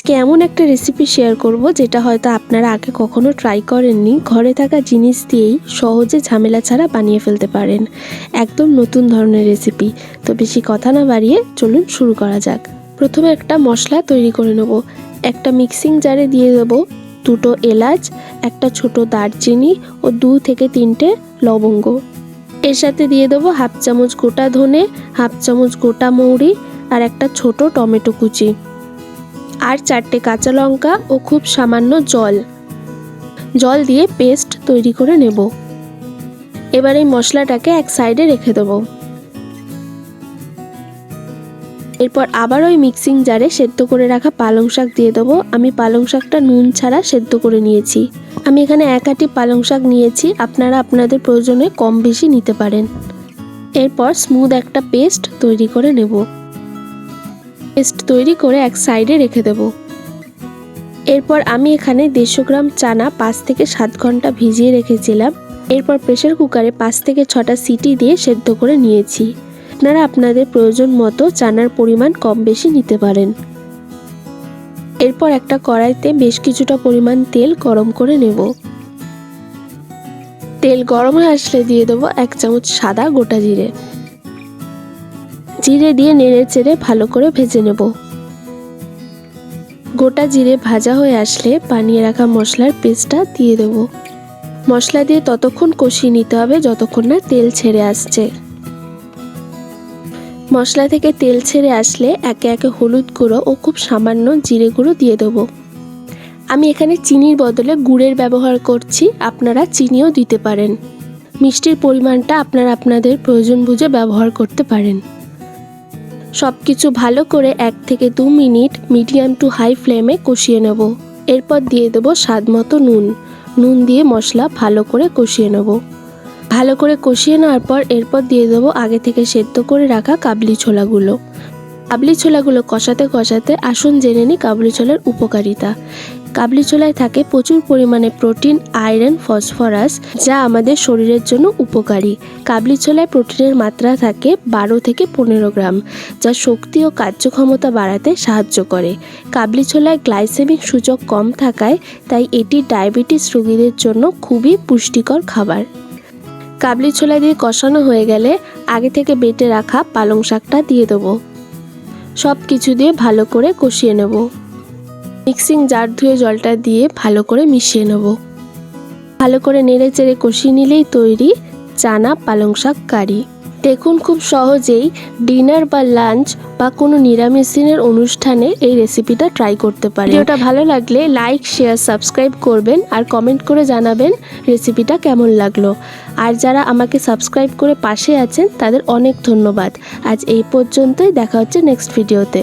আজকে এমন একটা রেসিপি শেয়ার করব যেটা হয়তো আপনারা আগে কখনো ট্রাই করেননি। ঘরে থাকা জিনিস দিয়েই সহজে ঝামেলা ছাড়া বানিয়ে ফেলতে পারেন। একদম নতুন ধরনের রেসিপি। তো বেশি কথা না বাড়িয়ে চলুন শুরু করা যাক। প্রথমে একটা মশলা তৈরি করে নেব। একটা মিক্সিং জারে দিয়ে দেবো 2টো এলাচ, একটা ছোট দারচিনি ও 2 থেকে 3টে লবঙ্গ। এর সাথে দিয়ে দেবো 1/2 চামচ গোটা ধনে, 1/2 চামচ গোটা মৌরি আর একটা ছোট টমেটো কুচি, আর 4টে কাঁচা লঙ্কা ও খুব সামান্য জল দিয়ে পেস্ট তৈরি করে নেব। এবার এই মশলাটাকে এক সাইডে রেখে দেবো। এরপর আবার ওই মিক্সিং জারে সেদ্ধ করে রাখা পালং শাক দিয়ে দেবো। আমি পালং শাকটা নুন ছাড়া সেদ্ধ করে নিয়েছি। আমি এখানে 1 আঁটি পালং শাক নিয়েছি, আপনারা আপনাদের প্রয়োজনে কম বেশি নিতে পারেন। এরপর স্মুথ একটা পেস্ট তৈরি করে নেব। পেস্ট তৈরি করে এক সাইডে রেখে দেব। এরপর আমি এখানে 150 গ্রাম চানা 5 থেকে 7 ঘন্টা ভিজিয়ে রেখেছিলাম। এরপর প্রেসার কুকারে 5 থেকে 6টা সিটি দিয়ে সেদ্ধ করে নিয়েছি। আপনারা আপনাদের প্রয়োজন মতো চানার পরিমাণ কম বেশি নিতে পারেন। এরপর একটা কড়াইতে বেশ কিছুটা পরিমাণ তেল গরম করে নেব। তেল গরম হয়ে আসলে দিয়ে দেবো 1 চামচ সাদা গোটা জিরে। জিরে দিয়ে নেড়ে চেড়ে ভালো করে ভেজে নেব। গোটা জিরে ভাজা হয়ে আসলে বানিয়ে রাখা মশলার পেস্টটা দিয়ে দেব। মশলা দিয়ে ততক্ষণ কষিয়ে নিতে হবে যতক্ষণ না তেল ছেড়ে আসছে। মশলা থেকে তেল ছেড়ে আসলে একে একে হলুদ গুঁড়ো ও খুব সামান্য জিরে গুঁড়ো দিয়ে দেব। আমি এখানে চিনির বদলে গুড়ের ব্যবহার করছি, আপনারা চিনিও দিতে পারেন। মিষ্টির পরিমাণটা আপনারা আপনাদের প্রয়োজন বুঝে ব্যবহার করতে পারেন। সব কিছু ভালো করে 1 থেকে 2 মিনিট মিডিয়াম টু হাই ফ্লেমে কষিয়ে নেব। এরপর দিয়ে দেবো স্বাদ মতো নুন দিয়ে মশলা ভালো করে কষিয়ে নেব। ভালো করে কষিয়ে নেওয়ার পর এরপর দিয়ে দেবো আগে থেকে সেদ্ধ করে রাখা কাবলি ছোলাগুলো। কাবলি ছোলাগুলো কষাতে কষাতে আসুন জেনে নিই কাবলি ছোলার উপকারিতা। কাবলি ছোলায় থাকে প্রচুর পরিমাণে প্রোটিন, আয়রন, ফসফরাস, যা আমাদের শরীরের জন্য উপকারী। কাবলি ছোলায় প্রোটিনের মাত্রা থাকে 12 থেকে 15 গ্রাম, যা শক্তি ও কার্যক্ষমতা বাড়াতে সাহায্য করে। কাবলি ছোলায় গ্লাইসেমিক সূচক কম থাকায় তাই এটি ডায়াবেটিস রোগীদের জন্য খুবই পুষ্টিকর খাবার। কাবলি ছোলা দিয়ে কষানো হয়ে গেলে আগে থেকে বেটে রাখা পালং শাকটা দিয়ে দেবো। সব কিছু দিয়ে ভালো করে কষিয়ে নেব। মিক্সিং জার ধুয়ে জলটা দিয়ে ভালো করে মিশিয়ে নেব। ভালো করে নেড়ে চেড়ে কষিয়ে নিলেই তৈরি চানা পালং শাক কারি। দেখুন, খুব সহজেই ডিনার বা লাঞ্চ বা কোনো নিরামিষ দিনের অনুষ্ঠানে এই রেসিপিটা ট্রাই করতে পারেন। ভিডিওটা ভালো লাগলে লাইক, শেয়ার, সাবস্ক্রাইব করবেন আর কমেন্ট করে জানাবেন রেসিপিটা কেমন লাগলো। আর যারা আমাকে সাবস্ক্রাইব করে পাশে আছেন তাদের অনেক ধন্যবাদ। আজ এই পর্যন্তই, দেখা হচ্ছে নেক্সট ভিডিওতে।